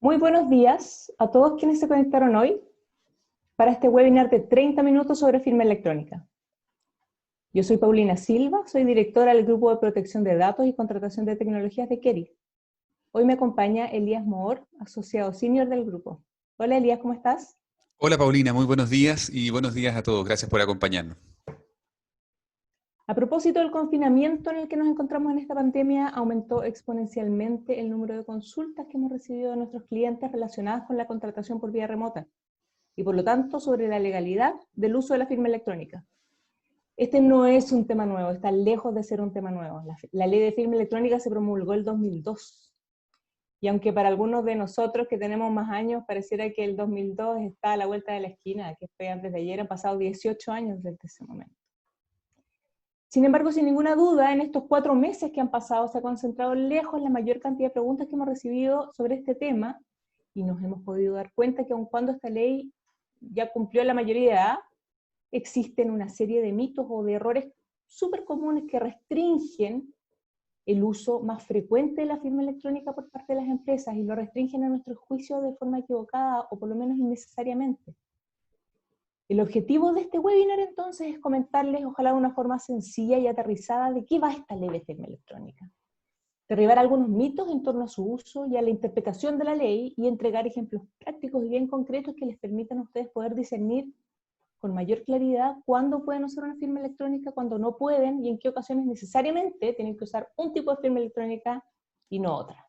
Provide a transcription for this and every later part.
Muy buenos días a todos quienes se conectaron hoy para este webinar de 30 minutos sobre firma electrónica. Yo soy Paulina Silva, soy directora del Grupo de Protección de Datos y Contratación de Tecnologías de Keri. Hoy me acompaña Elías Moore, asociado senior del grupo. Hola Elías, ¿cómo estás? Hola Paulina, muy buenos días y buenos días a todos. Gracias por acompañarnos. A propósito del confinamiento en el que nos encontramos en esta pandemia, aumentó exponencialmente el número de consultas que hemos recibido de nuestros clientes relacionadas con la contratación por vía remota y por lo tanto sobre la legalidad del uso de la firma electrónica. Este no es un tema nuevo, está lejos de ser un tema nuevo. La ley de firma electrónica se promulgó el 2002. Y aunque para algunos de nosotros que tenemos más años pareciera que el 2002 está a la vuelta de la esquina, que fue antes de ayer, han pasado 18 años desde ese momento. Sin embargo, sin ninguna duda, en estos 4 meses que han pasado se ha concentrado lejos la mayor cantidad de preguntas que hemos recibido sobre este tema y nos hemos podido dar cuenta que aun cuando esta ley ya cumplió la mayoría de edad, existen una serie de mitos o de errores súper comunes que restringen el uso más frecuente de la firma electrónica por parte de las empresas y lo restringen a nuestro juicio de forma equivocada o por lo menos innecesariamente. El objetivo de este webinar entonces es comentarles, ojalá de una forma sencilla y aterrizada, de qué va esta ley de firma electrónica. Derribar algunos mitos en torno a su uso y a la interpretación de la ley y entregar ejemplos prácticos y bien concretos que les permitan a ustedes poder discernir con mayor claridad cuándo pueden usar una firma electrónica, cuándo no pueden y en qué ocasiones necesariamente tienen que usar un tipo de firma electrónica y no otra.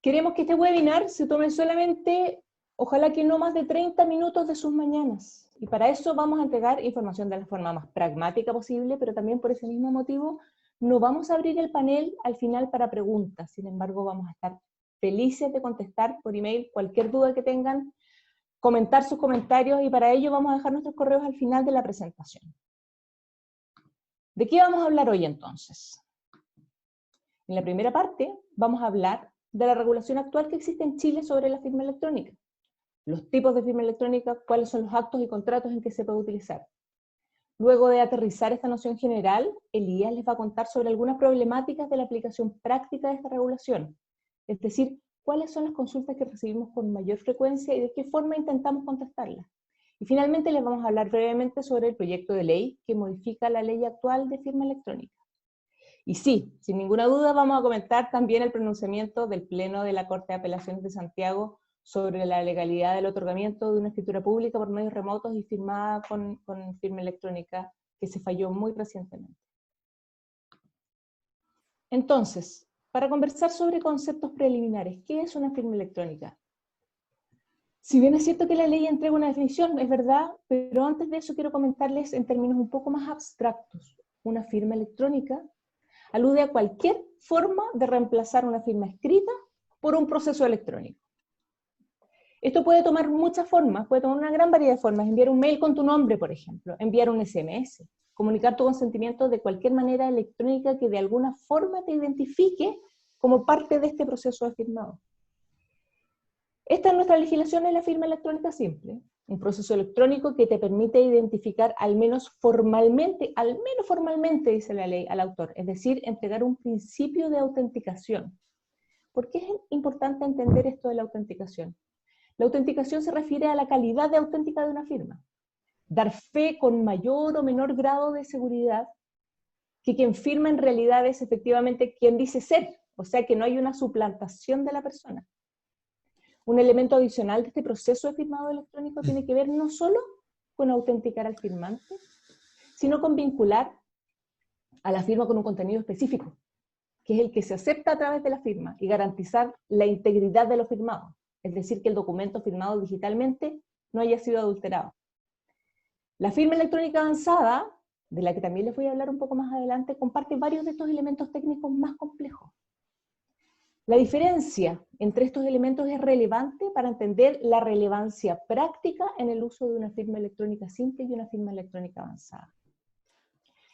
Queremos que este webinar se tome solamente, ojalá que no más de 30 minutos de sus mañanas. Y para eso vamos a entregar información de la forma más pragmática posible, pero también por ese mismo motivo no vamos a abrir el panel al final para preguntas. Sin embargo, vamos a estar felices de contestar por email cualquier duda que tengan, comentar sus comentarios y para ello vamos a dejar nuestros correos al final de la presentación. ¿De qué vamos a hablar hoy entonces? En la primera parte vamos a hablar de la regulación actual que existe en Chile sobre la firma electrónica, los tipos de firma electrónica, cuáles son los actos y contratos en que se puede utilizar. Luego de aterrizar esta noción general, Elías les va a contar sobre algunas problemáticas de la aplicación práctica de esta regulación, es decir, cuáles son las consultas que recibimos con mayor frecuencia y de qué forma intentamos contestarlas. Y finalmente les vamos a hablar brevemente sobre el proyecto de ley que modifica la ley actual de firma electrónica. Y sí, sin ninguna duda vamos a comentar también el pronunciamiento del Pleno de la Corte de Apelaciones de Santiago sobre la legalidad del otorgamiento de una escritura pública por medios remotos y firmada con firma electrónica, que se falló muy recientemente. Entonces, para conversar sobre conceptos preliminares, ¿qué es una firma electrónica? Si bien es cierto que la ley entrega una definición, es verdad, pero antes de eso quiero comentarles en términos un poco más abstractos. Una firma electrónica alude a cualquier forma de reemplazar una firma escrita por un proceso electrónico. Esto puede tomar muchas formas, puede tomar una gran variedad de formas. Enviar un mail con tu nombre, por ejemplo, enviar un SMS, comunicar tu consentimiento de cualquier manera electrónica que de alguna forma te identifique como parte de este proceso de firmado. Esta es nuestra legislación en la firma electrónica simple, un proceso electrónico que te permite identificar al menos formalmente, dice la ley, al autor, es decir, entregar un principio de autenticación. ¿Por qué es importante entender esto de la autenticación? La autenticación se refiere a la calidad de auténtica de una firma. Dar fe con mayor o menor grado de seguridad que quien firma en realidad es efectivamente quien dice ser, o sea que no hay una suplantación de la persona. Un elemento adicional de este proceso de firmado electrónico tiene que ver no solo con autenticar al firmante, sino con vincular a la firma con un contenido específico, que es el que se acepta a través de la firma, y garantizar la integridad de lo firmado, es decir, que el documento firmado digitalmente no haya sido adulterado. La firma electrónica avanzada, de la que también les voy a hablar un poco más adelante, comparte varios de estos elementos técnicos más complejos. La diferencia entre estos elementos es relevante para entender la relevancia práctica en el uso de una firma electrónica simple y una firma electrónica avanzada.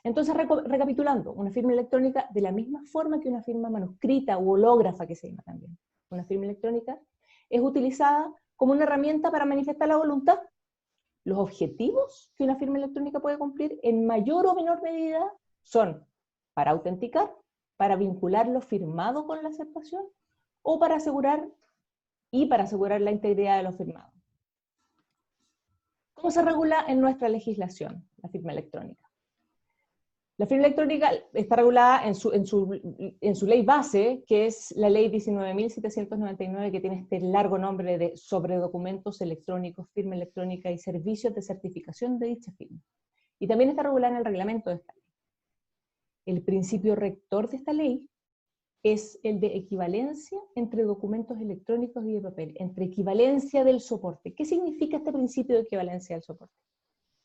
Entonces, recapitulando, una firma electrónica, de la misma forma que una firma manuscrita u hológrafa, que se llama también, una firma electrónica, es utilizada como una herramienta para manifestar la voluntad Los objetivos que una firma electrónica puede cumplir en mayor o menor medida son para autenticar, para vincular lo firmado con la aceptación o para asegurar la integridad de lo firmado. ¿Cómo se regula en nuestra legislación la firma electrónica? La firma electrónica está regulada en su ley base, que es la ley 19.799, que tiene este largo nombre de sobre documentos electrónicos, firma electrónica y servicios de certificación de dicha firma. Y también está regulada en el reglamento de esta ley. El principio rector de esta ley es el de equivalencia entre documentos electrónicos y de papel, entre equivalencia del soporte. ¿Qué significa este principio de equivalencia del soporte?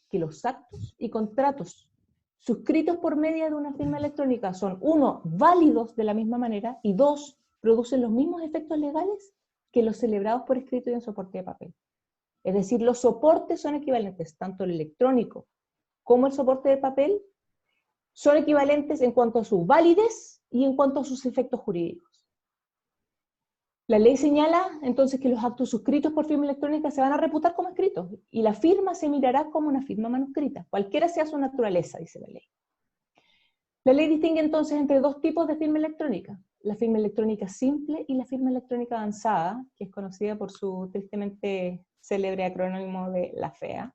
Que los actos y contratos suscritos por medio de una firma electrónica son, uno, válidos de la misma manera, y dos, producen los mismos efectos legales que los celebrados por escrito y en soporte de papel. Es decir, los soportes son equivalentes, tanto el electrónico como el soporte de papel, son equivalentes en cuanto a su validez y en cuanto a sus efectos jurídicos. La ley señala entonces que los actos suscritos por firma electrónica se van a reputar como escritos, y la firma se mirará como una firma manuscrita, cualquiera sea su naturaleza, dice la ley. La ley distingue entonces entre dos tipos de firma electrónica: la firma electrónica simple y la firma electrónica avanzada, que es conocida por su tristemente célebre acrónimo de la FEA.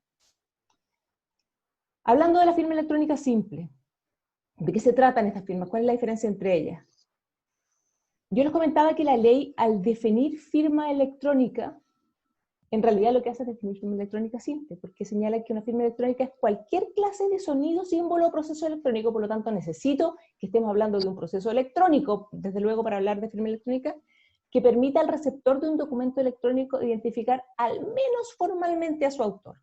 Hablando de la firma electrónica simple, ¿de qué se tratan estas firmas? ¿Cuál es la diferencia entre ellas? Yo les comentaba que la ley, al definir firma electrónica, en realidad lo que hace es definir firma electrónica simple, porque señala que una firma electrónica es cualquier clase de sonido, símbolo o proceso electrónico. Por lo tanto, necesito que estemos hablando de un proceso electrónico, desde luego, para hablar de firma electrónica, que permita al receptor de un documento electrónico identificar al menos formalmente a su autor.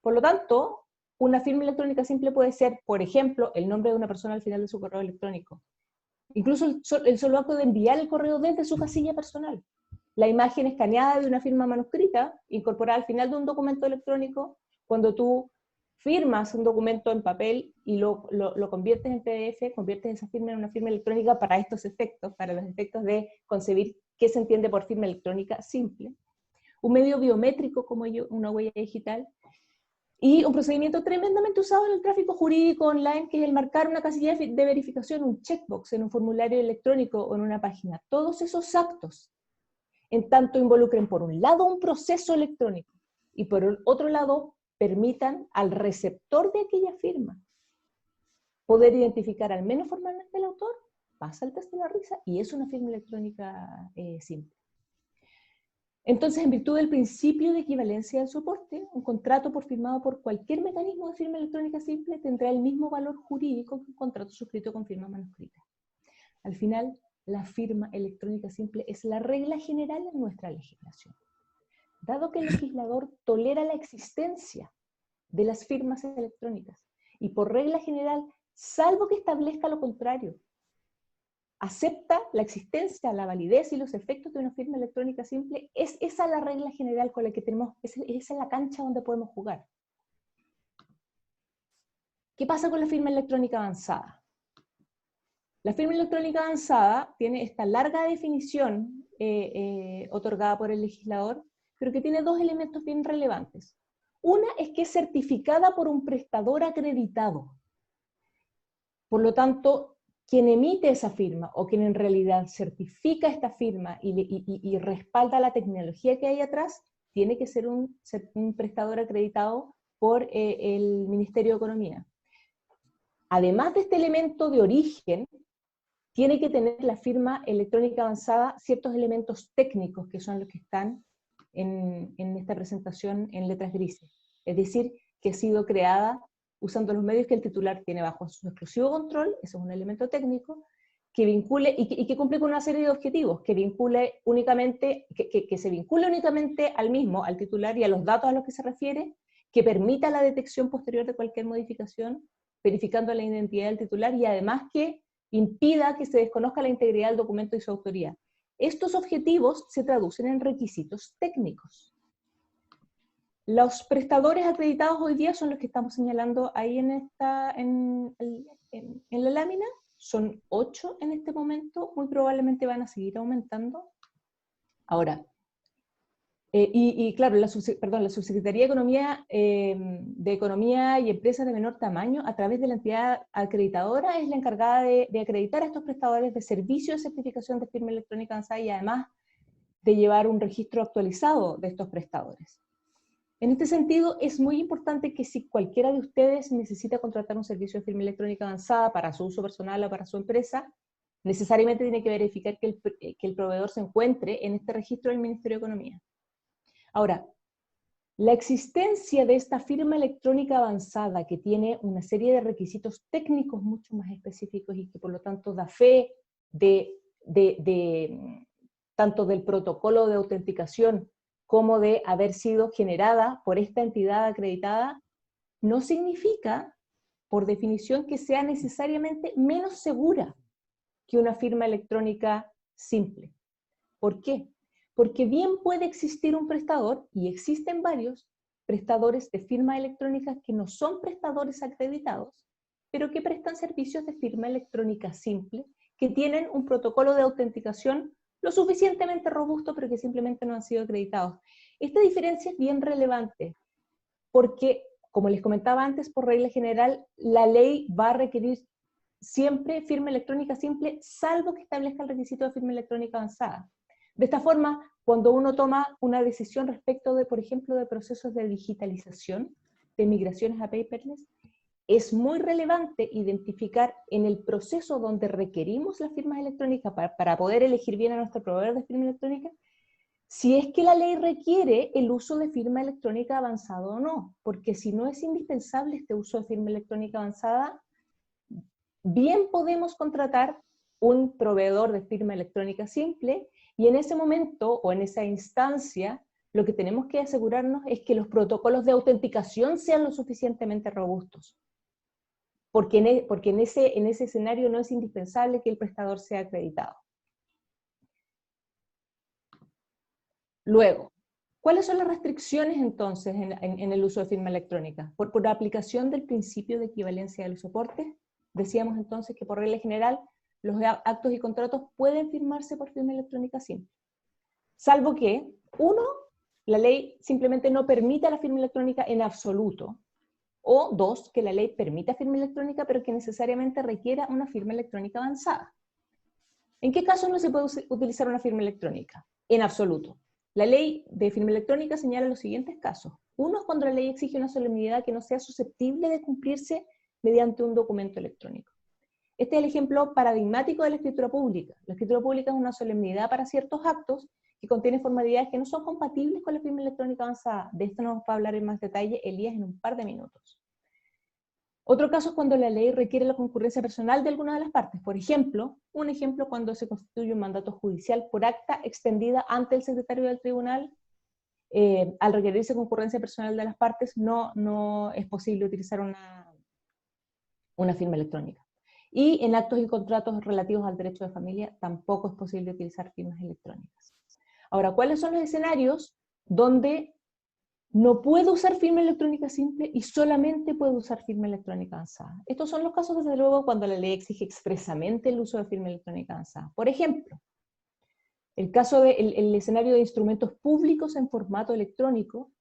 Por lo tanto, una firma electrónica simple puede ser, por ejemplo, el nombre de una persona al final de su correo electrónico. Incluso el solo acto de enviar el correo desde su casilla personal. La imagen escaneada de una firma manuscrita, incorporada al final de un documento electrónico, cuando tú firmas un documento en papel y lo conviertes en PDF, conviertes esa firma en una firma electrónica para estos efectos, para los efectos de concebir qué se entiende por firma electrónica simple. Un medio biométrico como una huella digital, y un procedimiento tremendamente usado en el tráfico jurídico online, que es el marcar una casilla de verificación, un checkbox en un formulario electrónico o en una página. Todos esos actos, en tanto involucren por un lado un proceso electrónico y por el otro lado permitan al receptor de aquella firma poder identificar al menos formalmente al autor, pasa el test de la risa y es una firma electrónica simple. Entonces, en virtud del principio de equivalencia del soporte, un contrato firmado por cualquier mecanismo de firma electrónica simple tendrá el mismo valor jurídico que un contrato suscrito con firma manuscrita. Al final, la firma electrónica simple es la regla general en nuestra legislación. Dado que el legislador tolera la existencia de las firmas electrónicas y por regla general, salvo que establezca lo contrario, acepta la existencia, la validez y los efectos de una firma electrónica simple, es esa la regla general con la que tenemos, esa es la cancha donde podemos jugar. ¿Qué pasa con la firma electrónica avanzada? La firma electrónica avanzada tiene esta larga definición otorgada por el legislador, pero que tiene dos elementos bien relevantes. Una es que es certificada por un prestador acreditado. Por lo tanto, quien emite esa firma, o quien en realidad certifica esta firma y respalda la tecnología que hay atrás, tiene que ser un prestador acreditado por el Ministerio de Economía. Además de este elemento de origen, tiene que tener la firma electrónica avanzada ciertos elementos técnicos que son los que están en esta presentación en letras grises. Es decir, que ha sido creada usando los medios que el titular tiene bajo su exclusivo control, eso es un elemento técnico, que vincule y que cumple con una serie de objetivos, que se vincule únicamente al mismo, al titular y a los datos a los que se refiere, que permita la detección posterior de cualquier modificación, verificando la identidad del titular, y además que impida que se desconozca la integridad del documento y su autoría. Estos objetivos se traducen en requisitos técnicos. Los prestadores acreditados hoy día son los que estamos señalando ahí en la lámina. Son 8 en este momento, muy probablemente van a seguir aumentando. Ahora, Claro, la Subsecretaría de Economía y Empresas de Menor Tamaño, a través de la entidad acreditadora, es la encargada de acreditar a estos prestadores de servicios de certificación de firma electrónica avanzada y además de llevar un registro actualizado de estos prestadores. En este sentido, es muy importante que si cualquiera de ustedes necesita contratar un servicio de firma electrónica avanzada para su uso personal o para su empresa, necesariamente tiene que verificar que el proveedor se encuentre en este registro del Ministerio de Economía. Ahora, la existencia de esta firma electrónica avanzada que tiene una serie de requisitos técnicos mucho más específicos y que por lo tanto da fe tanto del protocolo de autenticación como de haber sido generada por esta entidad acreditada, no significa, por definición, que sea necesariamente menos segura que una firma electrónica simple. ¿Por qué? Porque bien puede existir un prestador, y existen varios prestadores de firma electrónica que no son prestadores acreditados, pero que prestan servicios de firma electrónica simple, que tienen un protocolo de autenticación lo suficientemente robusto, pero que simplemente no han sido acreditados. Esta diferencia es bien relevante, porque, como les comentaba antes, por regla general, la ley va a requerir siempre firma electrónica simple, salvo que establezca el requisito de firma electrónica avanzada. De esta forma, cuando uno toma una decisión respecto de, por ejemplo, de procesos de digitalización, de migraciones a paperless, es muy relevante identificar en el proceso donde requerimos las firmas electrónicas para poder elegir bien a nuestro proveedor de firma electrónica, si es que la ley requiere el uso de firma electrónica avanzada o no, porque si no es indispensable este uso de firma electrónica avanzada, bien podemos contratar un proveedor de firma electrónica simple y en ese momento o en esa instancia lo que tenemos que asegurarnos es que los protocolos de autenticación sean lo suficientemente robustos. Porque en ese escenario no es indispensable que el prestador sea acreditado. Luego, ¿cuáles son las restricciones entonces en el uso de firma electrónica? Por la aplicación del principio de equivalencia de los soportes, decíamos entonces que por regla general los actos y contratos pueden firmarse por firma electrónica simple. Salvo que, uno, la ley simplemente no permita la firma electrónica en absoluto, o dos, que la ley permita firma electrónica pero que necesariamente requiera una firma electrónica avanzada. ¿En qué casos no se puede utilizar una firma electrónica? En absoluto. La ley de firma electrónica señala los siguientes casos. Uno es cuando la ley exige una solemnidad que no sea susceptible de cumplirse mediante un documento electrónico. Este es el ejemplo paradigmático de la escritura pública. La escritura pública es una solemnidad para ciertos actos que contiene formalidades que no son compatibles con la firma electrónica avanzada. De esto nos va a hablar en más detalle Elías en un par de minutos. Otro caso es cuando la ley requiere la concurrencia personal de alguna de las partes. Por ejemplo, cuando se constituye un mandato judicial por acta extendida ante el secretario del tribunal, al requerirse concurrencia personal de las partes, no es posible utilizar una firma electrónica. Y en actos y contratos relativos al derecho de familia tampoco es posible utilizar firmas electrónicas. Ahora, ¿cuáles son los escenarios donde no puedo usar firma electrónica simple y solamente puedo usar firma electrónica avanzada? Estos son los casos, desde luego, cuando la ley exige expresamente el uso de firma electrónica avanzada. Por ejemplo, el escenario de instrumentos públicos en formato electrónico.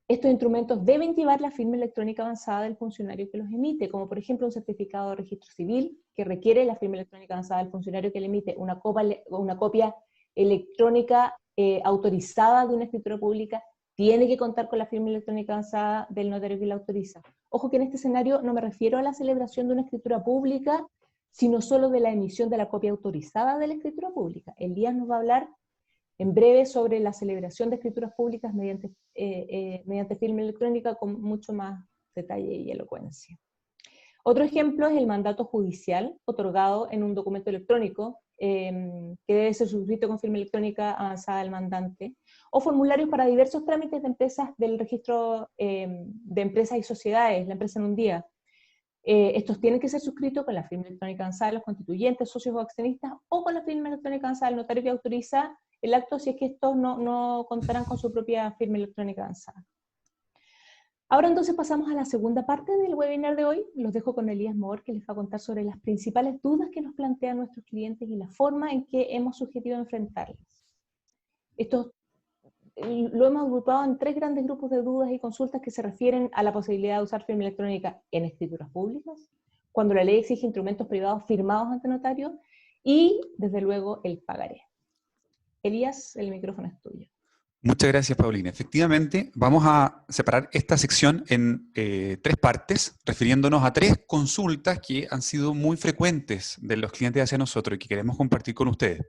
Estos instrumentos deben llevar la firma electrónica avanzada del funcionario que los emite, como por ejemplo un certificado de registro civil que requiere la firma electrónica avanzada del funcionario que le emite, una copia electrónica autorizada de una escritura pública, tiene que contar con la firma electrónica avanzada del notario que la autoriza. Ojo que en este escenario no me refiero a la celebración de una escritura pública, sino solo de la emisión de la copia autorizada de la escritura pública. Elías nos va a hablar en breve sobre la celebración de escrituras públicas mediante firma electrónica con mucho más detalle y elocuencia. Otro ejemplo es el mandato judicial otorgado en un documento electrónico que debe ser suscrito con firma electrónica avanzada del mandante, o formularios para diversos trámites de empresas del registro de empresas y sociedades, la empresa en un día. Estos tienen que ser suscritos con la firma electrónica avanzada de los constituyentes, socios o accionistas, o con la firma electrónica avanzada del notario que autoriza el acto si es que estos no contarán con su propia firma electrónica avanzada. Ahora entonces pasamos a la segunda parte del webinar de hoy. Los dejo con Elías Mohr, que les va a contar sobre las principales dudas que nos plantean nuestros clientes y la forma en que hemos sugerido enfrentarlas. lo hemos agrupado en 3 grandes grupos de dudas y consultas que se refieren a la posibilidad de usar firma electrónica en escrituras públicas, cuando la ley exige instrumentos privados firmados ante notario, y, desde luego, el pagaré. Elías, el micrófono es tuyo. Muchas gracias, Paulina. Efectivamente, vamos a separar esta sección en 3 partes, refiriéndonos a 3 consultas que han sido muy frecuentes de los clientes hacia nosotros y que queremos compartir con ustedes.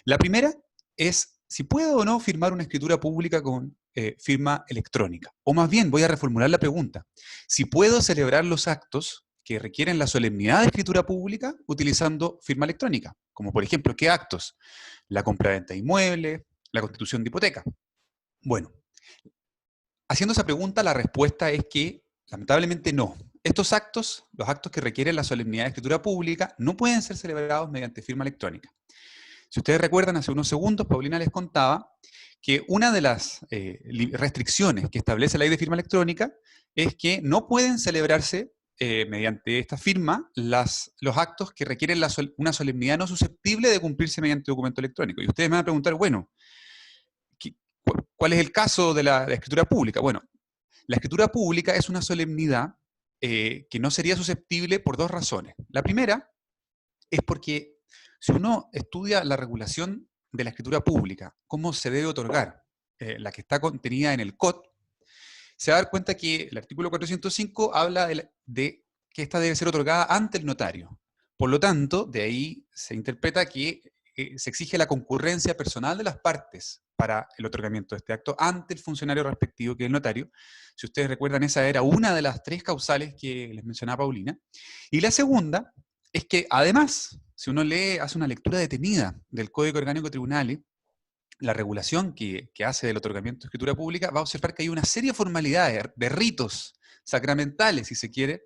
La primera es si puedo o no firmar una escritura pública con firma electrónica. O más bien, voy a reformular la pregunta. Si puedo celebrar los actos que requieren la solemnidad de escritura pública utilizando firma electrónica. Como por ejemplo, ¿qué actos? La compraventa de inmuebles, la constitución de hipoteca. Bueno, haciendo esa pregunta, la respuesta es que, lamentablemente, no. Estos actos, los actos que requieren la solemnidad de escritura pública, no pueden ser celebrados mediante firma electrónica. Si ustedes recuerdan, hace unos segundos, Paulina les contaba que una de las restricciones que establece la ley de firma electrónica es que no pueden celebrarse mediante esta firma los actos que requieren una solemnidad no susceptible de cumplirse mediante documento electrónico. Y ustedes me van a preguntar, bueno, ¿cuál es el caso de la escritura pública? Bueno, la escritura pública es una solemnidad que no sería susceptible por 2 razones. La primera es porque si uno estudia la regulación de la escritura pública, cómo se debe otorgar, la que está contenida en el COT, se va a dar cuenta que el artículo 405 habla de que esta debe ser otorgada ante el notario. Por lo tanto, de ahí se interpreta que se exige la concurrencia personal de las partes para el otorgamiento de este acto ante el funcionario respectivo, que es el notario. Si ustedes recuerdan, esa era una de las 3 causales que les mencionaba Paulina. Y la segunda es que, además, si uno hace una lectura detenida del Código Orgánico de Tribunales, la regulación que hace del otorgamiento de escritura pública, va a observar que hay una serie de formalidades, de ritos sacramentales, si se quiere,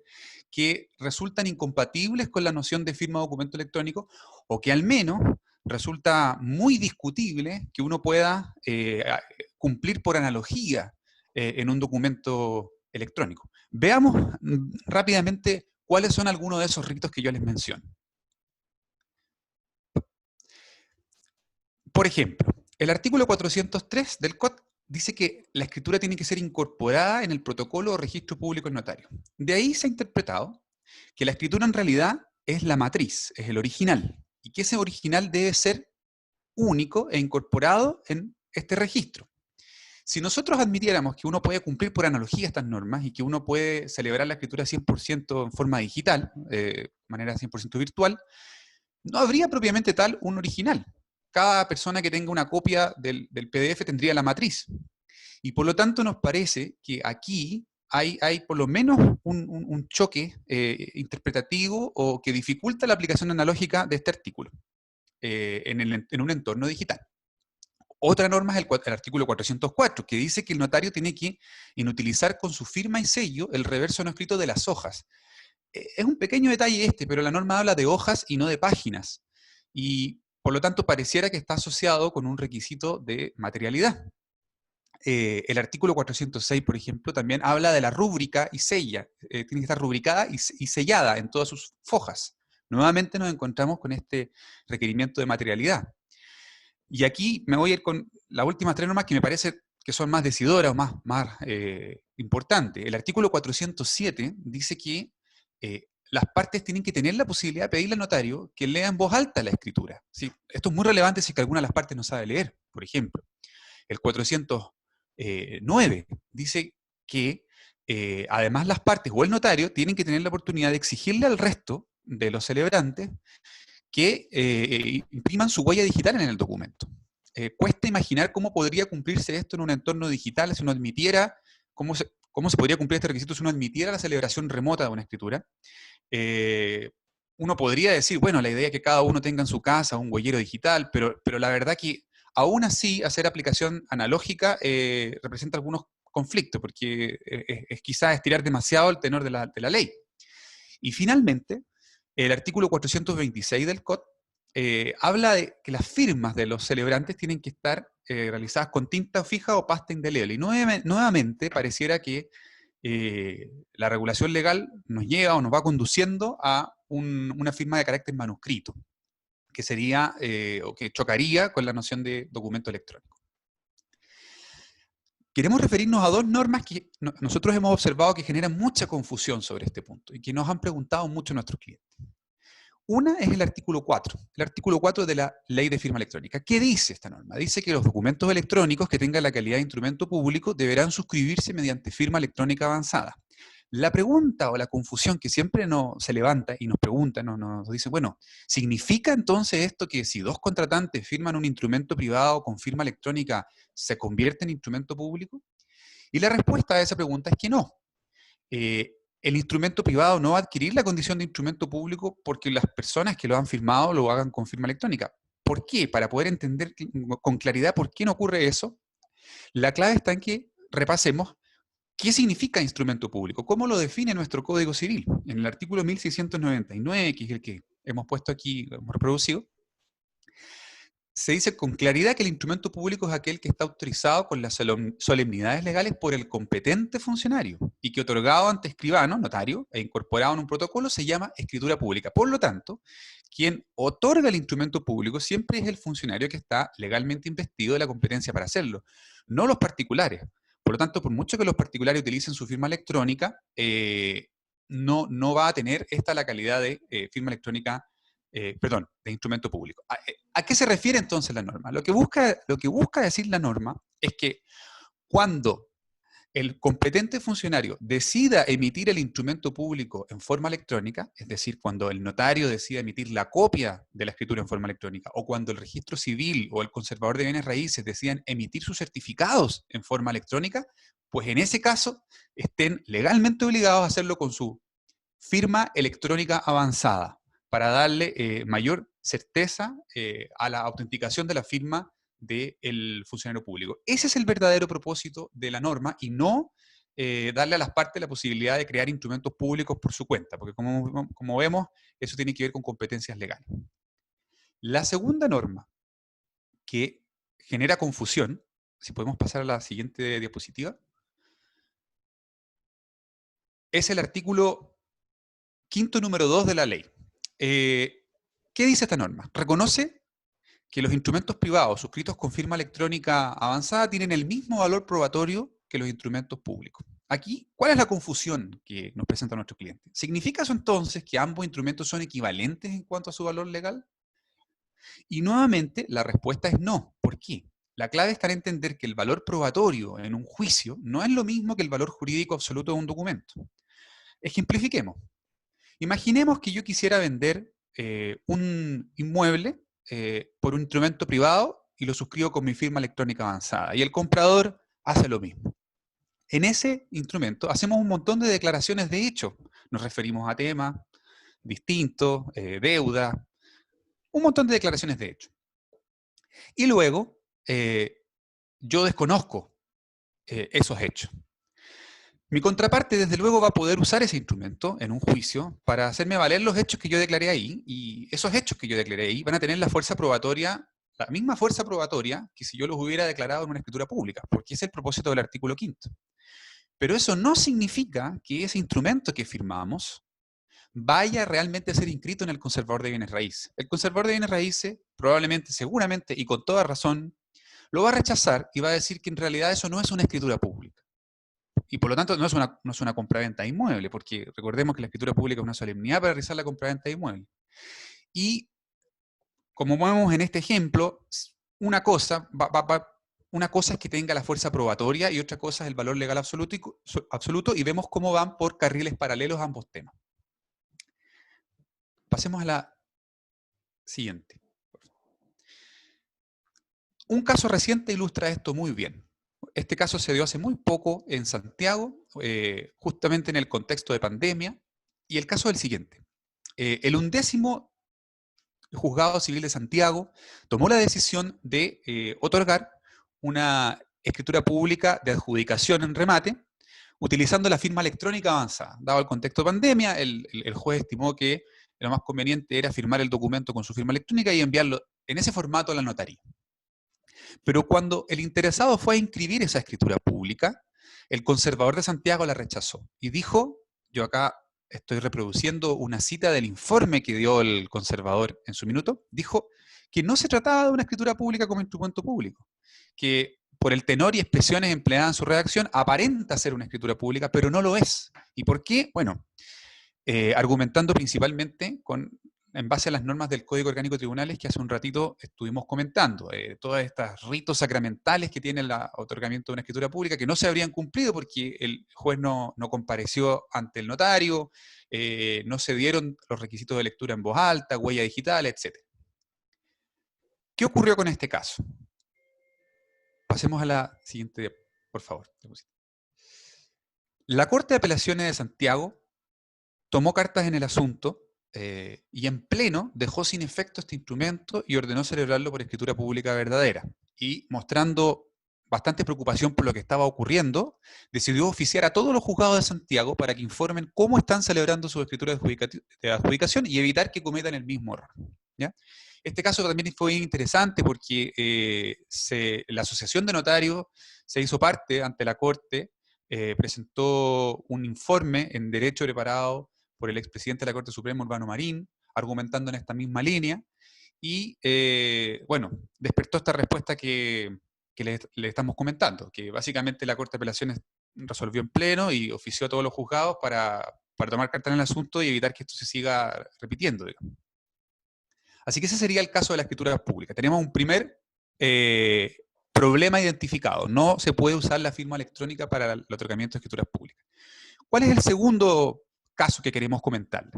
que resultan incompatibles con la noción de firma de documento electrónico, o que al menos resulta muy discutible que uno pueda cumplir por analogía en un documento electrónico. Veamos rápidamente cuáles son algunos de esos ritos que yo les menciono. Por ejemplo, el artículo 403 del COT dice que la escritura tiene que ser incorporada en el protocolo o registro público del notario. De ahí se ha interpretado que la escritura en realidad es la matriz, es el original, y que ese original debe ser único e incorporado en este registro. Si nosotros admitiéramos que uno puede cumplir por analogía estas normas y que uno puede celebrar la escritura 100% en forma digital, de manera 100% virtual, no habría propiamente tal un original. Cada persona que tenga una copia del PDF tendría la matriz. Y por lo tanto nos parece que aquí hay por lo menos un choque interpretativo o que dificulta la aplicación analógica de este artículo en un entorno digital. Otra norma es el artículo 404, que dice que el notario tiene que inutilizar con su firma y sello el reverso no escrito de las hojas. Es un pequeño detalle pero la norma habla de hojas y no de páginas. Y por lo tanto pareciera que está asociado con un requisito de materialidad. El artículo 406, por ejemplo, también habla de la rúbrica y sella. Tiene que estar rubricada y sellada en todas sus fojas. Nuevamente nos encontramos con este requerimiento de materialidad. Y aquí me voy a ir con las últimas 3 normas que me parece que son más decidoras o más importantes. El artículo 407 dice que las partes tienen que tener la posibilidad de pedirle al notario que lea en voz alta la escritura. ¿Sí? Esto es muy relevante si es que alguna de las partes no sabe leer, por ejemplo. El 409 dice que además las partes o el notario tienen que tener la oportunidad de exigirle al resto de los celebrantes que impriman su huella digital en el documento. Cuesta imaginar cómo podría cumplirse esto en un entorno digital si uno admitiera, cómo se podría cumplir este requisito si uno admitiera la celebración remota de una escritura. Uno podría decir, bueno, la idea es que cada uno tenga en su casa un huellero digital, pero la verdad que aún así hacer aplicación analógica representa algunos conflictos, porque es quizás estirar demasiado el tenor de la ley. Y finalmente, el artículo 426 del COT habla de que las firmas de los celebrantes tienen que estar realizadas con tinta fija o pasta indeleble. Y nuevamente pareciera que la regulación legal nos lleva o nos va conduciendo a una firma de carácter manuscrito, que sería o que chocaría con la noción de documento electrónico. queremos referirnos a dos normas que nosotros hemos observado que generan mucha confusión sobre este punto y que nos han preguntado mucho nuestros clientes. Una es el artículo 4 de la Ley de Firma Electrónica. ¿Qué dice esta norma? Dice que los documentos electrónicos que tengan la calidad de instrumento público deberán suscribirse mediante firma electrónica avanzada. La pregunta o la confusión que siempre se levanta y nos preguntan, nos dice, bueno, ¿significa entonces esto que si dos contratantes firman un instrumento privado con firma electrónica, se convierte en instrumento público? Y la respuesta a esa pregunta es que no. El instrumento privado no va a adquirir la condición de instrumento público porque las personas que lo han firmado lo hagan con firma electrónica. ¿Por qué? Para poder entender con claridad por qué no ocurre eso, la clave está en que repasemos qué significa instrumento público, cómo lo define nuestro Código Civil. En el artículo 1699, que es el que hemos puesto aquí, hemos reproducido, se dice con claridad que el instrumento público es aquel que está autorizado con las solemnidades legales por el competente funcionario y que otorgado ante escribano, notario, e incorporado en un protocolo se llama escritura pública. Por lo tanto, quien otorga el instrumento público siempre es el funcionario que está legalmente investido de la competencia para hacerlo, no los particulares. Por lo tanto, por mucho que los particulares utilicen su firma electrónica, no va a tener esta la calidad de firma electrónica, de instrumento público. ¿A qué se refiere entonces la norma? Lo que busca decir la norma es que cuando el competente funcionario decida emitir el instrumento público en forma electrónica, es decir, cuando el notario decida emitir la copia de la escritura en forma electrónica, o cuando el registro civil o el conservador de bienes raíces decidan emitir sus certificados en forma electrónica, pues en ese caso estén legalmente obligados a hacerlo con su firma electrónica avanzada, para darle mayor certeza a la autenticación de la firma del funcionario público. Ese es el verdadero propósito de la norma y no darle a las partes la posibilidad de crear instrumentos públicos por su cuenta, porque como vemos, eso tiene que ver con competencias legales. La segunda norma que genera confusión, si podemos pasar a la siguiente diapositiva, es el artículo 5º número 2 de la ley. ¿Qué dice esta norma? Reconoce que los instrumentos privados suscritos con firma electrónica avanzada tienen el mismo valor probatorio que los instrumentos públicos. Aquí, ¿cuál es la confusión que nos presenta nuestro cliente? ¿Significa eso entonces que ambos instrumentos son equivalentes en cuanto a su valor legal? Y nuevamente, la respuesta es no. ¿Por qué? La clave está en entender que el valor probatorio en un juicio no es lo mismo que el valor jurídico absoluto de un documento. Ejemplifiquemos. Imaginemos que yo quisiera vender un inmueble por un instrumento privado y lo suscribo con mi firma electrónica avanzada. Y el comprador hace lo mismo. En ese instrumento hacemos un montón de declaraciones de hecho. Nos referimos a temas distintos, deuda, un montón de declaraciones de hecho. Y luego yo desconozco esos hechos. Mi contraparte, desde luego, va a poder usar ese instrumento en un juicio para hacerme valer los hechos que yo declaré ahí, y esos hechos que yo declaré ahí van a tener la fuerza probatoria, la misma fuerza probatoria que si yo los hubiera declarado en una escritura pública, porque es el propósito del artículo 5º. Pero eso no significa que ese instrumento que firmamos vaya realmente a ser inscrito en el conservador de bienes raíces. El conservador de bienes raíces, probablemente, seguramente, y con toda razón, lo va a rechazar y va a decir que en realidad eso no es una escritura pública. Y por lo tanto no es una compraventa de inmueble, porque recordemos que la escritura pública es una solemnidad para realizar la compraventa de inmueble. Y como vemos en este ejemplo, una cosa es que tenga la fuerza probatoria y otra cosa es el valor legal absoluto, y vemos cómo van por carriles paralelos ambos temas. Pasemos a la siguiente. Un caso reciente ilustra esto muy bien. Este caso se dio hace muy poco en Santiago, justamente en el contexto de pandemia, y el caso es el siguiente. El 11º Juzgado Civil de Santiago tomó la decisión de otorgar una escritura pública de adjudicación en remate, utilizando la firma electrónica avanzada. Dado el contexto de pandemia, el juez estimó que lo más conveniente era firmar el documento con su firma electrónica y enviarlo en ese formato a la notaría. Pero cuando el interesado fue a inscribir esa escritura pública, el conservador de Santiago la rechazó y dijo, yo acá estoy reproduciendo una cita del informe que dio el conservador en su minuto, dijo que no se trataba de una escritura pública como instrumento público, que por el tenor y expresiones empleadas en su redacción, aparenta ser una escritura pública, pero no lo es. ¿Y por qué? Bueno, argumentando principalmente en base a las normas del Código Orgánico de Tribunales que hace un ratito estuvimos comentando, todas estas ritos sacramentales que tiene el otorgamiento de una escritura pública que no se habrían cumplido porque el juez no compareció ante el notario, no se dieron los requisitos de lectura en voz alta, huella digital, etc. ¿Qué ocurrió con este caso? Pasemos a la siguiente, por favor. La Corte de Apelaciones de Santiago tomó cartas en el asunto y en pleno dejó sin efecto este instrumento y ordenó celebrarlo por escritura pública verdadera. Y mostrando bastante preocupación por lo que estaba ocurriendo, decidió oficiar a todos los juzgados de Santiago para que informen cómo están celebrando su escritura de adjudicación y evitar que cometan el mismo error. ¿Ya? Este caso también fue interesante porque la Asociación de Notarios se hizo parte ante la Corte, presentó un informe en derecho preparado por el expresidente de la Corte Suprema, Urbano Marín, argumentando en esta misma línea, y bueno, despertó esta respuesta que le estamos comentando, que básicamente la Corte de Apelaciones resolvió en pleno y ofició a todos los juzgados para tomar carta en el asunto y evitar que esto se siga repitiendo, digamos. Así que ese sería el caso de la escritura pública. Tenemos un primer problema identificado. No se puede usar la firma electrónica para el otorgamiento de escrituras públicas. ¿Cuál es el segundo caso que queremos comentar?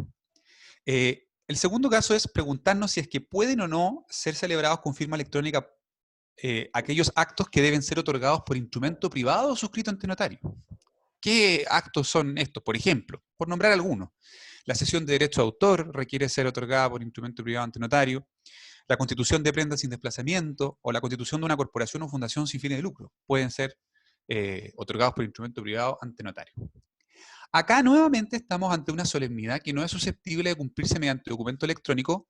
El segundo caso es preguntarnos si es que pueden o no ser celebrados con firma electrónica aquellos actos que deben ser otorgados por instrumento privado o suscrito ante notario. ¿Qué actos son estos? Por ejemplo, por nombrar algunos. La cesión de derecho de autor requiere ser otorgada por instrumento privado ante notario. La constitución de prenda sin desplazamiento o la constitución de una corporación o fundación sin fines de lucro pueden ser otorgados por instrumento privado ante notario. Acá nuevamente estamos ante una solemnidad que no es susceptible de cumplirse mediante documento electrónico,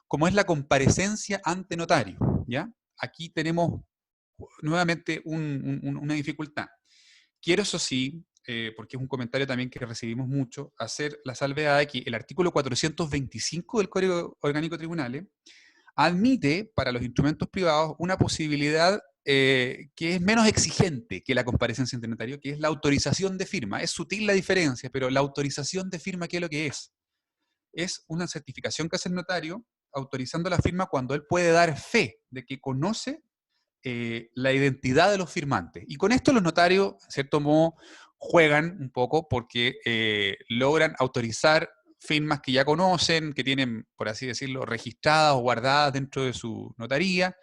como es la comparecencia ante notario. ¿Ya? Aquí tenemos nuevamente una dificultad. Quiero, eso sí, porque es un comentario también que recibimos mucho, hacer la salvedad de que el artículo 425 del Código Orgánico de Tribunales admite para los instrumentos privados una posibilidad que es menos exigente que la comparecencia ante notario, que es la autorización de firma. Es sutil la diferencia, pero la autorización de firma, ¿qué es lo que es? Es una certificación que hace el notario autorizando la firma cuando él puede dar fe de que conoce la identidad de los firmantes. Y con esto los notarios, en cierto modo, juegan un poco porque logran autorizar firmas que ya conocen, que tienen, por así decirlo, registradas o guardadas dentro de su notaría.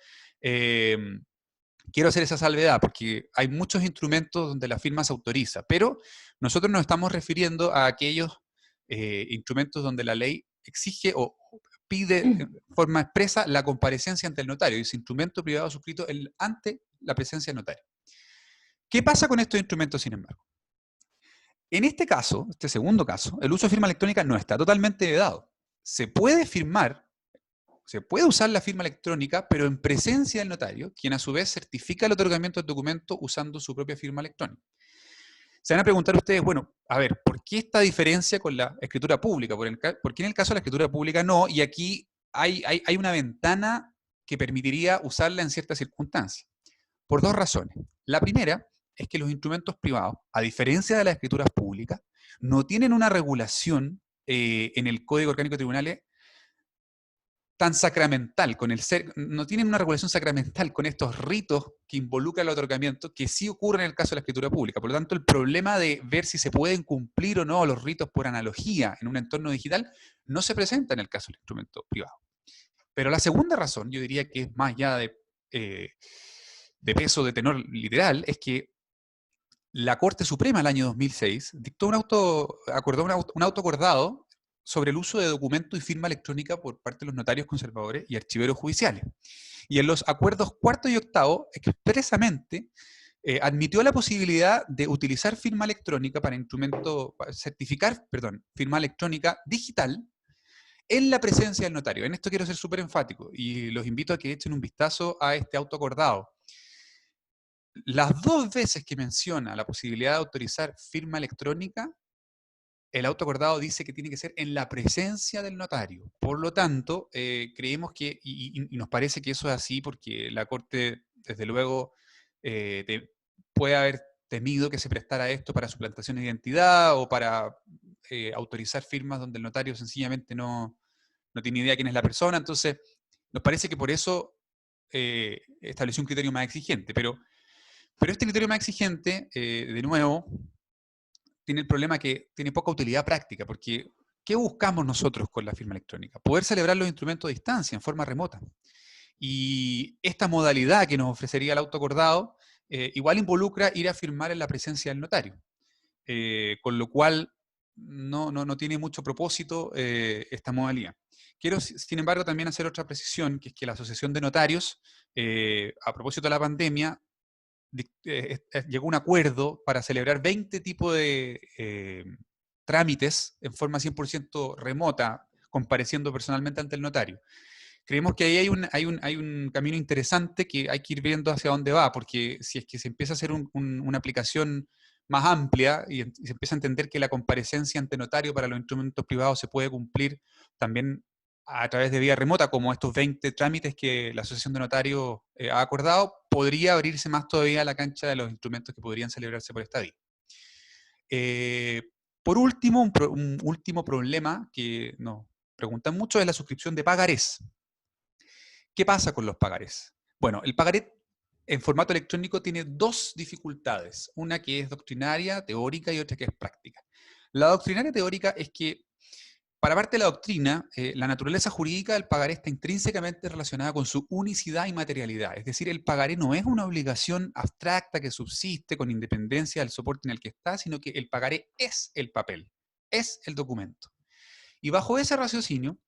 Quiero hacer esa salvedad porque hay muchos instrumentos donde la firma se autoriza, pero nosotros nos estamos refiriendo a aquellos instrumentos donde la ley exige o pide de forma expresa la comparecencia ante el notario, y ese instrumento privado suscrito ante la presencia del notario. ¿Qué pasa con estos instrumentos, sin embargo? En este caso, este segundo caso, el uso de firma electrónica no está totalmente vedado. Se puede firmar, se puede usar la firma electrónica, pero en presencia del notario, quien a su vez certifica el otorgamiento del documento usando su propia firma electrónica. Se van a preguntar ustedes, bueno, a ver, ¿por qué esta diferencia con la escritura pública? ¿Por qué en el caso de la escritura pública no? Y aquí hay una ventana que permitiría usarla en ciertas circunstancias. Por dos razones. La primera es que los instrumentos privados, a diferencia de las escrituras públicas, no tienen una regulación en el Código Orgánico de Tribunales tan sacramental, no tienen una regulación sacramental con estos ritos que involucran el otorgamiento, que sí ocurre en el caso de la escritura pública. Por lo tanto, el problema de ver si se pueden cumplir o no los ritos por analogía en un entorno digital no se presenta en el caso del instrumento privado. Pero la segunda razón, yo diría que es más ya de peso, de tenor literal, es que la Corte Suprema el año 2006 dictó un auto acordado sobre el uso de documento y firma electrónica por parte de los notarios conservadores y archiveros judiciales. Y en los acuerdos cuarto y octavo, expresamente admitió la posibilidad de utilizar firma electrónica para certificar firma electrónica digital en la presencia del notario. En esto quiero ser súper enfático y los invito a que echen un vistazo a este auto acordado. Las dos veces que menciona la posibilidad de autorizar firma electrónica, el auto acordado dice que tiene que ser en la presencia del notario. Por lo tanto, creemos que, y nos parece que eso es así porque la Corte, desde luego, puede haber temido que se prestara esto para suplantación de identidad o para autorizar firmas donde el notario sencillamente no tiene idea quién es la persona. Entonces, nos parece que por eso estableció un criterio más exigente. Pero este criterio más exigente, de nuevo, tiene el problema que tiene poca utilidad práctica, porque ¿qué buscamos nosotros con la firma electrónica? Poder celebrar los instrumentos a distancia, en forma remota. Y esta modalidad que nos ofrecería el auto acordado, igual involucra ir a firmar en la presencia del notario. Con lo cual no tiene mucho propósito esta modalidad. Quiero, sin embargo, también hacer otra precisión, que es que la Asociación de Notarios, a propósito de la pandemia, llegó a un acuerdo para celebrar 20 tipos de trámites en forma 100% remota, compareciendo personalmente ante el notario. Creemos que ahí hay un camino interesante que hay que ir viendo hacia dónde va, porque si es que se empieza a hacer una aplicación más amplia y se empieza a entender que la comparecencia ante notario para los instrumentos privados se puede cumplir también a través de vía remota, como estos 20 trámites que la Asociación de Notarios ha acordado, podría abrirse más todavía la cancha de los instrumentos que podrían celebrarse por esta vía. Por último, un último problema que nos preguntan mucho es la suscripción de pagarés. ¿Qué pasa con los pagarés? Bueno, el pagaré en formato electrónico tiene dos dificultades, una que es doctrinaria, teórica, y otra que es práctica. La doctrinaria teórica es que, para parte de la doctrina, la naturaleza jurídica del pagaré está intrínsecamente relacionada con su unicidad y materialidad. Es decir, el pagaré no es una obligación abstracta que subsiste con independencia del soporte en el que está, sino que el pagaré es el papel, es el documento. Y bajo ese raciocinio,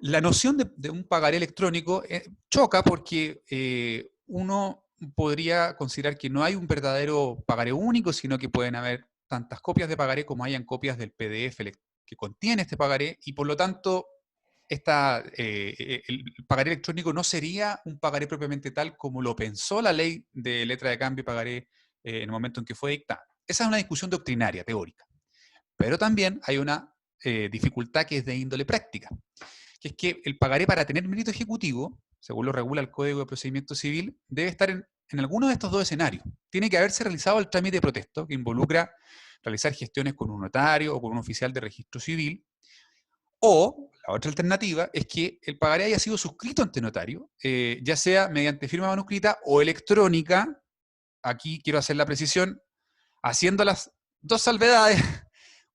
la noción de un pagaré electrónico choca porque uno podría considerar que no hay un verdadero pagaré único, sino que pueden haber tantas copias de pagaré como hayan copias del PDF que contiene este pagaré, y por lo tanto el pagaré electrónico no sería un pagaré propiamente tal como lo pensó la ley de letra de cambio y pagaré en el momento en que fue dictada. Esa es una discusión doctrinaria, teórica. Pero también hay una dificultad que es de índole práctica, que es que el pagaré, para tener mérito ejecutivo, según lo regula el Código de Procedimiento Civil, debe estar en alguno de estos dos escenarios. Tiene que haberse realizado el trámite de protesto, que involucra realizar gestiones con un notario o con un oficial de registro civil, o la otra alternativa es que el pagaré haya sido suscrito ante notario, ya sea mediante firma manuscrita o electrónica. Aquí quiero hacer la precisión, haciendo las dos salvedades.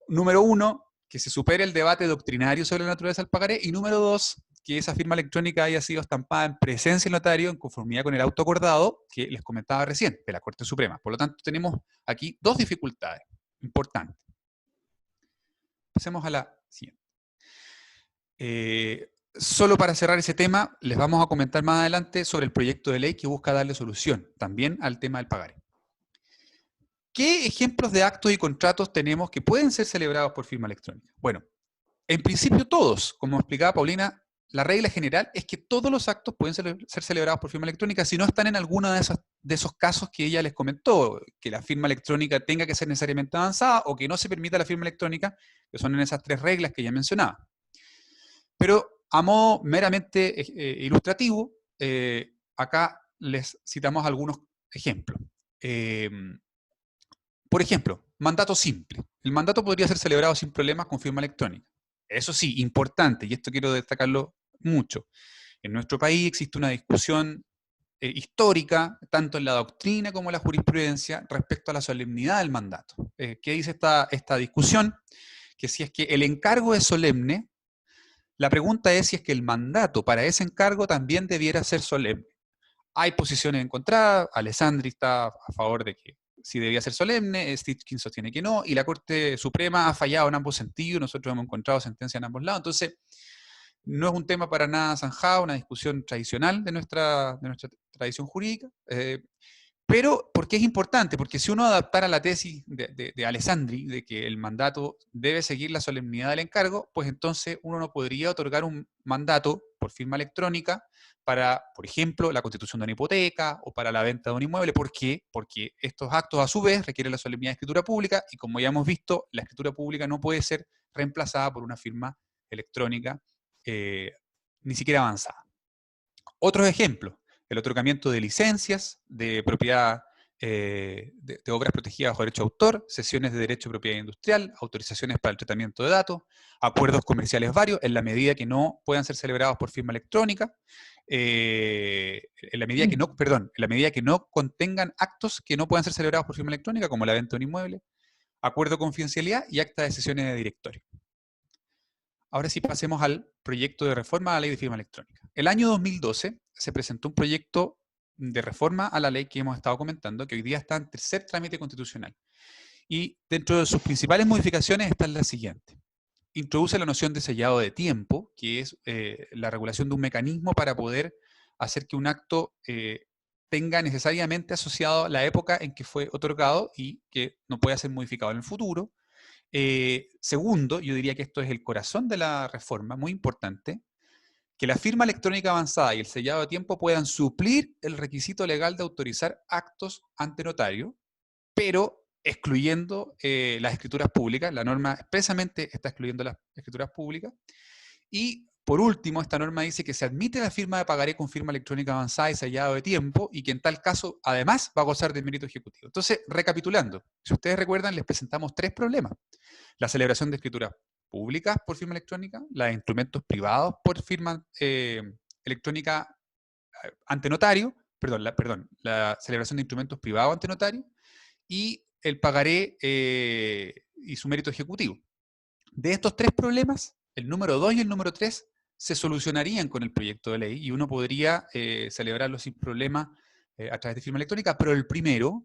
Número uno, que se supere el debate doctrinario sobre la naturaleza del pagaré, y número dos, que esa firma electrónica haya sido estampada en presencia del notario en conformidad con el auto acordado que les comentaba recién, de la Corte Suprema. Por lo tanto, tenemos aquí dos dificultades importantes. Pasemos a la siguiente. Solo para cerrar ese tema, les vamos a comentar más adelante sobre el proyecto de ley que busca darle solución también al tema del pagaré. ¿Qué ejemplos de actos y contratos tenemos que pueden ser celebrados por firma electrónica? Bueno, en principio todos, como explicaba Paulina, la regla general es que todos los actos pueden ser celebrados por firma electrónica si no están en alguno de esos casos que ella les comentó, que la firma electrónica tenga que ser necesariamente avanzada o que no se permita la firma electrónica, que son en esas tres reglas que ya mencionaba. Pero a modo meramente ilustrativo, acá les citamos algunos ejemplos. Por ejemplo, mandato simple. El mandato podría ser celebrado sin problemas con firma electrónica. Eso sí, importante, y esto quiero destacarlo mucho. En nuestro país existe una discusión histórica, tanto en la doctrina como en la jurisprudencia, respecto a la solemnidad del mandato. ¿Qué dice esta discusión? Que si es que el encargo es solemne, la pregunta es si es que el mandato para ese encargo también debiera ser solemne. Hay posiciones encontradas, Alessandri está a favor de que sí debía ser solemne, Stitkin sostiene que no, y la Corte Suprema ha fallado en ambos sentidos, nosotros hemos encontrado sentencias en ambos lados. Entonces, no es un tema para nada zanjado, una discusión tradicional de nuestra tradición jurídica, pero ¿por qué es importante? Porque si uno adaptara la tesis de Alessandri, de que el mandato debe seguir la solemnidad del encargo, pues entonces uno no podría otorgar un mandato por firma electrónica para, por ejemplo, la constitución de una hipoteca o para la venta de un inmueble. ¿Por qué? Porque estos actos a su vez requieren la solemnidad de escritura pública, y como ya hemos visto, la escritura pública no puede ser reemplazada por una firma electrónica, ni siquiera avanzada. Otros ejemplos. el otorgamiento de licencias de propiedad de obras protegidas bajo derecho de autor, cesiones de derecho de propiedad industrial, autorizaciones para el tratamiento de datos, acuerdos comerciales varios, en la medida que no puedan ser celebrados por firma electrónica, en la medida que no contengan actos que no puedan ser celebrados por firma electrónica, como la venta de un inmueble, acuerdo de confidencialidad y acta de sesiones de directorio. Ahora sí pasemos al proyecto de reforma a la ley de firma electrónica. El año 2012 se presentó un proyecto de reforma a la ley que hemos estado comentando, que hoy día está en tercer trámite constitucional. Y dentro de sus principales modificaciones está la siguiente. Introduce la noción de sellado de tiempo, que es la regulación de un mecanismo para poder hacer que un acto tenga necesariamente asociado la época en que fue otorgado y que no pueda ser modificado en el futuro. Segundo, yo diría que esto es el corazón de la reforma, muy importante, que la firma electrónica avanzada y el sellado de tiempo puedan suplir el requisito legal de autorizar actos ante notario, pero excluyendo las escrituras públicas. La norma expresamente está excluyendo las escrituras públicas. Y por último, esta norma dice que se admite la firma de pagaré con firma electrónica avanzada y sellado de tiempo, y que en tal caso, además, va a gozar del mérito ejecutivo. Entonces, recapitulando, si ustedes recuerdan, les presentamos tres problemas. La celebración de escrituras públicas por firma electrónica, los instrumentos privados por firma electrónica ante notario, la celebración de instrumentos privados ante notario, y el pagaré y su mérito ejecutivo. De estos tres problemas, el número 2 y el número 3 se solucionarían con el proyecto de ley y uno podría celebrarlo sin problema a través de firma electrónica, pero el primero,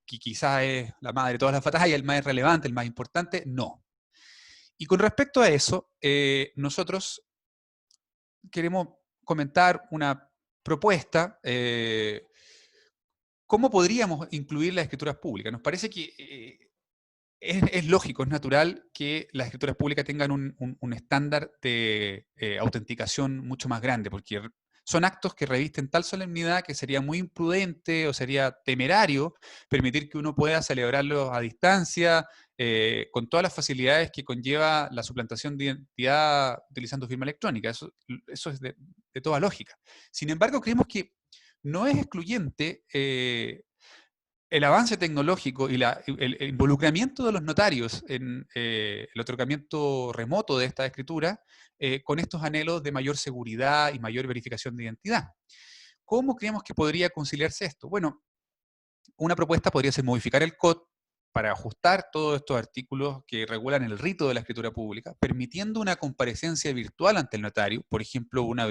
que quizás es la madre de todas las batallas, el más relevante, el más importante, no. Y con respecto a eso, nosotros queremos comentar una propuesta. ¿Cómo podríamos incluir las escrituras públicas? Nos parece que es lógico, es natural que las escrituras públicas tengan un estándar de autenticación mucho más grande, porque son actos que revisten tal solemnidad que sería muy imprudente o sería temerario permitir que uno pueda celebrarlos a distancia, con todas las facilidades que conlleva la suplantación de identidad utilizando firma electrónica. Eso es de toda lógica. Sin embargo, creemos que no es excluyente el avance tecnológico y el involucramiento de los notarios en el otorgamiento remoto de esta escritura con estos anhelos de mayor seguridad y mayor verificación de identidad. ¿Cómo creemos que podría conciliarse esto? Bueno, una propuesta podría ser modificar el COD para ajustar todos estos artículos que regulan el rito de la escritura pública, permitiendo una comparecencia virtual ante el notario, por ejemplo, una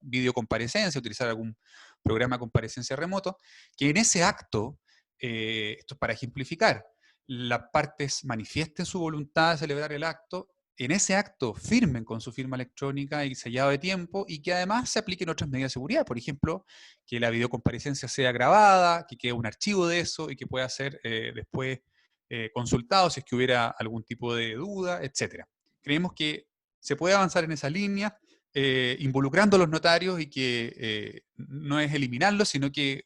videocomparecencia, utilizar algún programa de comparecencia remoto, que en ese acto, esto es para ejemplificar, las partes manifiesten su voluntad de celebrar el acto, en ese acto firmen con su firma electrónica y sellado de tiempo, y que además se apliquen otras medidas de seguridad, por ejemplo, que la videocomparecencia sea grabada, que quede un archivo de eso y que pueda ser después consultado si es que hubiera algún tipo de duda, etc. Creemos que se puede avanzar en esa línea, involucrando a los notarios, y que no es eliminarlos, sino que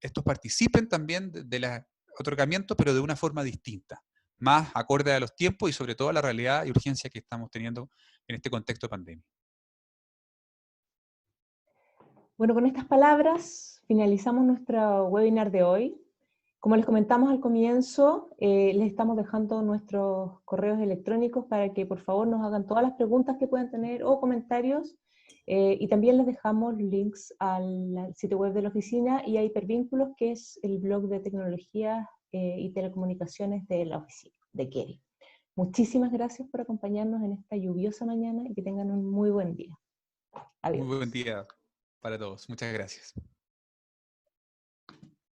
estos participen también del otorgamiento, pero de una forma distinta, más acorde a los tiempos y sobre todo a la realidad y urgencia que estamos teniendo en este contexto de pandemia. Bueno, con estas palabras finalizamos nuestro webinar de hoy. Como les comentamos al comienzo, les estamos dejando nuestros correos electrónicos para que por favor nos hagan todas las preguntas que puedan tener o comentarios, y también les dejamos links al sitio web de la oficina y a Hipervínculos, que es el blog de tecnología y telecomunicaciones de la oficina, de Keri. Muchísimas gracias por acompañarnos en esta lluviosa mañana y que tengan un muy buen día. Adiós. Muy buen día para todos. Muchas gracias.